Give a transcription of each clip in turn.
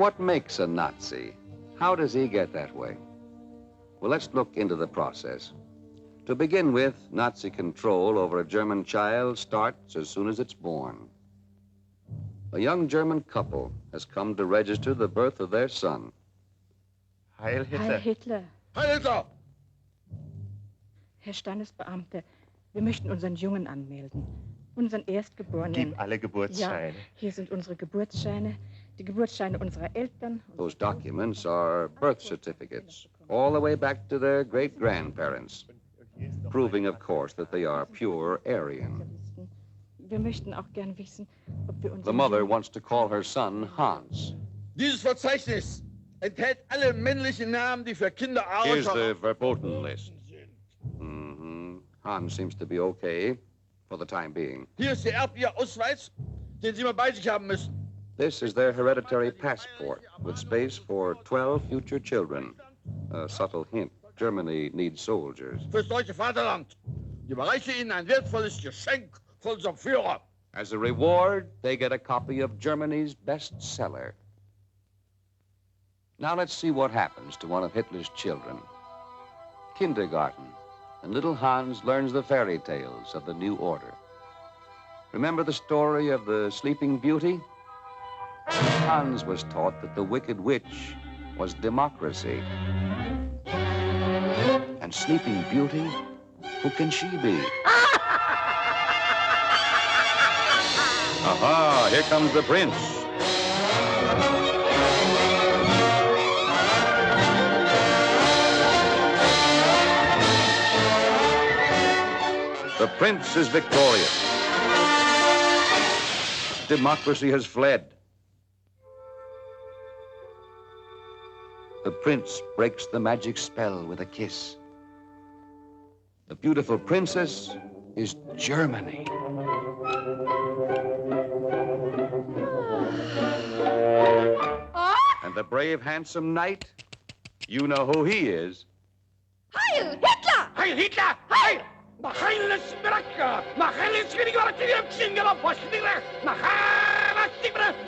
what makes a Nazi? How does he get that way? Well, let's look into the process. To begin with, Nazi control over a German child starts as soon as it's born. A young German couple has come to register the birth of their son. Heil Hitler. Heil Hitler. Heil Hitler! Herr Standesbeamte, wir möchten unseren Jungen anmelden. Unseren Erstgeborenen. Gib alle Geburtsscheine. Ja, hier sind unsere Geburtsscheine, die Geburtsscheine unserer Eltern. Those documents are birth certificates, all the way back to their great-grandparents, proving, of course, that they are pure Aryan. Wir möchten auch gern wissen, ob wir The mother wants to call her son Hans. Dieses Verzeichnis enthält alle männlichen Namen, die für Kinder Here's ausschauen. the verboten list. Hans seems to be okay for the time being. Hier ist der erbliche Ausweis, den Sie mal bei sich haben müssen. This is their hereditary passport with space for 12 future children. A subtle hint. Germany needs soldiers. Fürs deutsche Vaterland. Ich überreiche Ihnen ein wertvolles Geschenk von unserem Führer. As a reward, they get a copy of Germany's bestseller. Now let's see what happens to one of Hitler's children. Kindergarten, and little Hans learns the fairy tales of the new order. Remember the story of the Sleeping Beauty? Hans was taught that the Wicked Witch was democracy. And Sleeping Beauty, who can she be? Aha, here comes the prince. The prince is victorious. Democracy has fled. The prince breaks the magic spell with a kiss. The beautiful princess is Germany. And the brave, handsome knight, you know who he is. Heil Hitler! Heil Hitler! Heil! Heil Sprache! Heil Schwierigkeiten!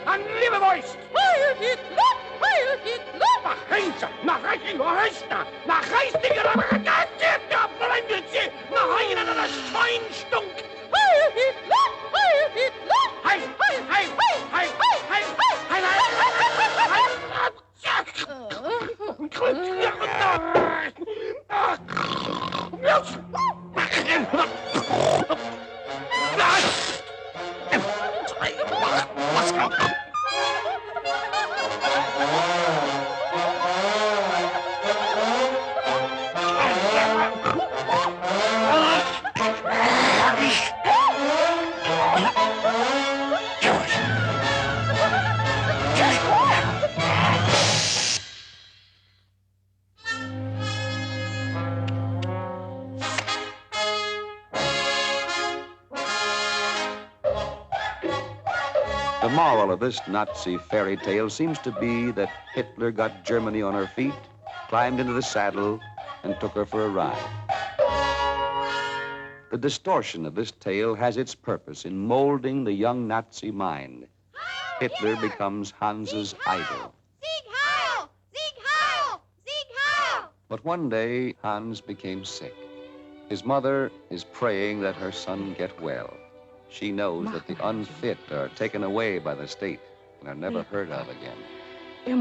An liebe Voice! Heil Hitler! Heil Hitler! Nach Heinze! Nach Reichen Horchner! Nach Reichstiger! Nach Blendelse! Nach einer der Schweinstunk! Heil Hitler! Heil Hitler! Heil! Heil! Heil! Heil! Heil! Heil! The moral of this Nazi fairy tale seems to be that Hitler got Germany on her feet, climbed into the saddle, and took her for a ride. The distortion of this tale has its purpose in molding the young Nazi mind. Hitler becomes Hans's idol. Sieg Heil! Sieg Heil! Sieg Heil! But one day, Hans became sick. His mother is praying that her son get well. She knows that the unfit are taken away by the state and are never heard of again.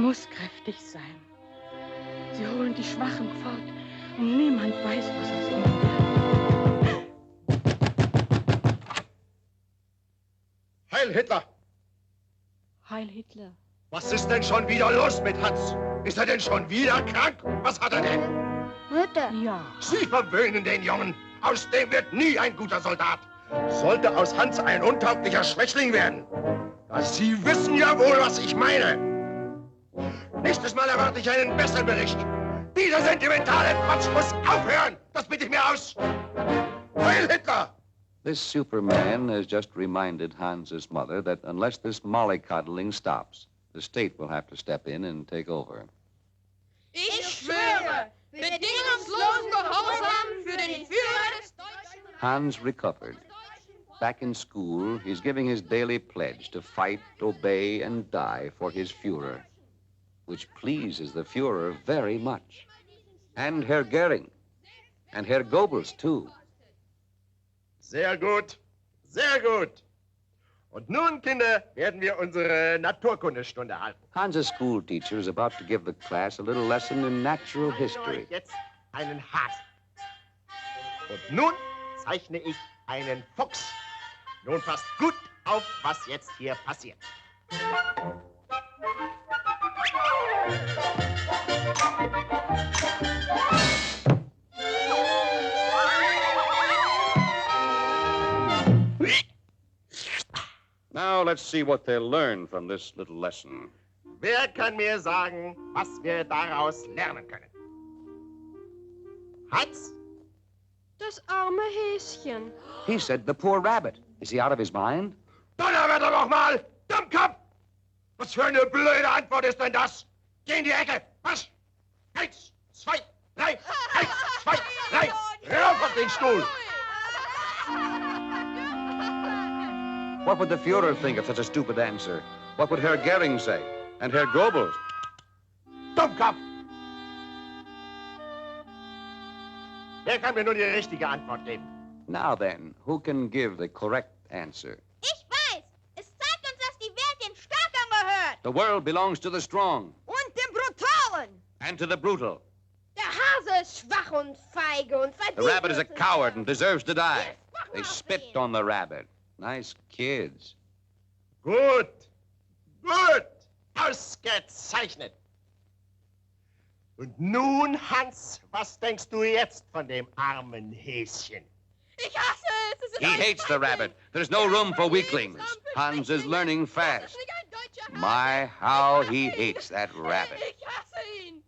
Muss kräftig sein. Sie holen die Schwachen fort und niemand weiß, was aus ihnen wird. Heil Hitler! Heil Hitler. Was ist denn schon wieder los mit Hans? Ist er denn schon wieder krank? Was hat er denn? Mutter! Ja. Sie verwöhnen den Jungen. Aus dem wird nie ein guter Soldat. Sollte aus Hans ein untauglicher Schwächling werden. Sie wissen ja wohl, was ich meine. Nächstes Mal erwarte ich einen besseren Bericht. Dieser sentimentale Quatsch muss aufhören. Das bitte ich mir aus. Heil Hitler! This Superman has just reminded Hans's mother that unless this mollycoddling stops, the state will have to step in and take over. Ich schwöre, bedingungslosen Gehorsam für den Führer des Deutschen... Hans recovered. Back in school, he's giving his daily pledge to fight, obey, and die for his Führer. which pleases the Führer very much. And Herr Goering. And Herr Goebbels, too. Sehr gut, sehr gut. Und nun, Kinder, werden wir unsere Naturkundestunde halten. Hans' school teacher is about to give the class a little lesson in natural history. Jetzt einen Hasen. Und nun zeichne ich einen Fuchs. Nun passt gut auf, was jetzt hier passiert. Now let's see what they'll learn from this little lesson. Wer kann mir sagen, was wir daraus lernen können? Hans? Das arme Häschen. He said the poor rabbit. Is he out of his mind? Donnerwetter noch mal! Dummkopf! Was für eine blöde Antwort ist denn das? Geh in die Ecke! Was? 1, 2, 3! 1, 2, 3! Rauf auf den Stuhl! What would the Führer think of such a stupid answer? What would Herr Goering say? And Herr Goebbels? Dummkopf! Wer kann mir nur die richtige Antwort geben? Now then, who can give the correct answer? Ich weiß. Es zeigt uns, dass die Welt den Starken gehört. The world belongs to the strong Und dem Brutalen. and to the brutal. Der Hase ist schwach und feige und verdient. The rabbit is a es. coward and deserves to die. Yes, mach They mal spit sehen. on the rabbit. Nice kids. Gut! Gut! Ausgezeichnet! Und nun, Hans, was denkst du jetzt von dem armen Häschen? Ich hasse es. Es ist He ein hates the rabbit. There's no room for weaklings. Hans is learning fast. My, how he hates that rabbit. Ich hasse ihn.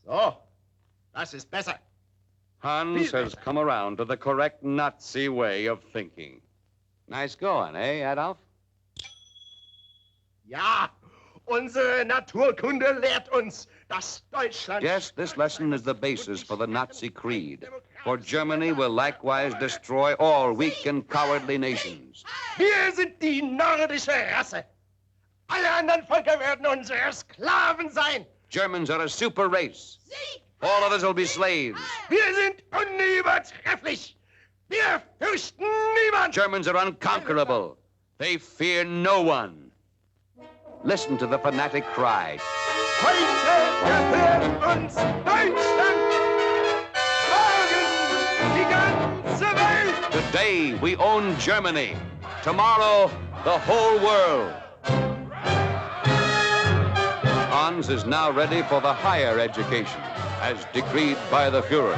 So, das ist besser. Hans has come around to the correct Nazi way of thinking. Nice going, eh, Adolf? Ja, unsere Naturkunde lehrt uns, dass Deutschland... Yes, this lesson is the basis for the Nazi creed. For Germany will likewise destroy all weak and cowardly nations. Wir sind die nordische Rasse. Alle anderen Völker werden unsere Sklaven sein. Germans are a super race. All others will be slaves. Wir sind unübertrefflich. Wir fürchten niemand. Germans are unconquerable. They fear no one. Listen to the fanatic cry. Heute gehört uns Deutschland. Morgen die ganze Welt. Today we own Germany. Tomorrow, the whole world. Hans is now ready for the higher education, as decreed by the Führer.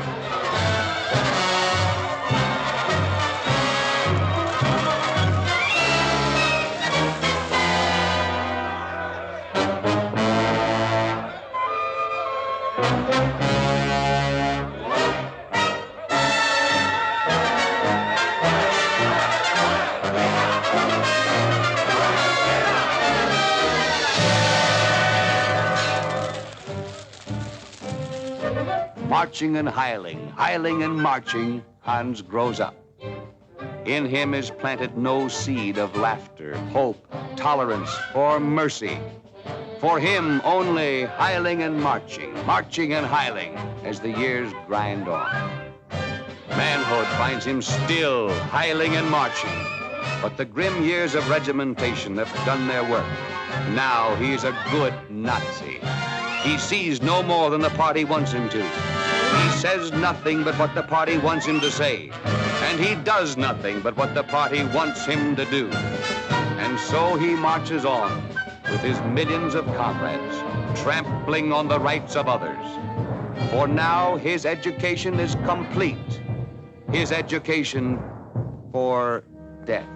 Marching and hiling and marching, Hans grows up. In him is planted no seed of laughter, hope, tolerance, or mercy. For him only hiling and marching and hiling as the years grind on. Manhood finds him still hiling and marching, but the grim years of regimentation have done their work. Now he is a good Nazi. He sees no more than the party wants him to. He says nothing but what the party wants him to say. And he does nothing but what the party wants him to do. And so he marches on with his millions of comrades, trampling on the rights of others. For now his education is complete. His education for death.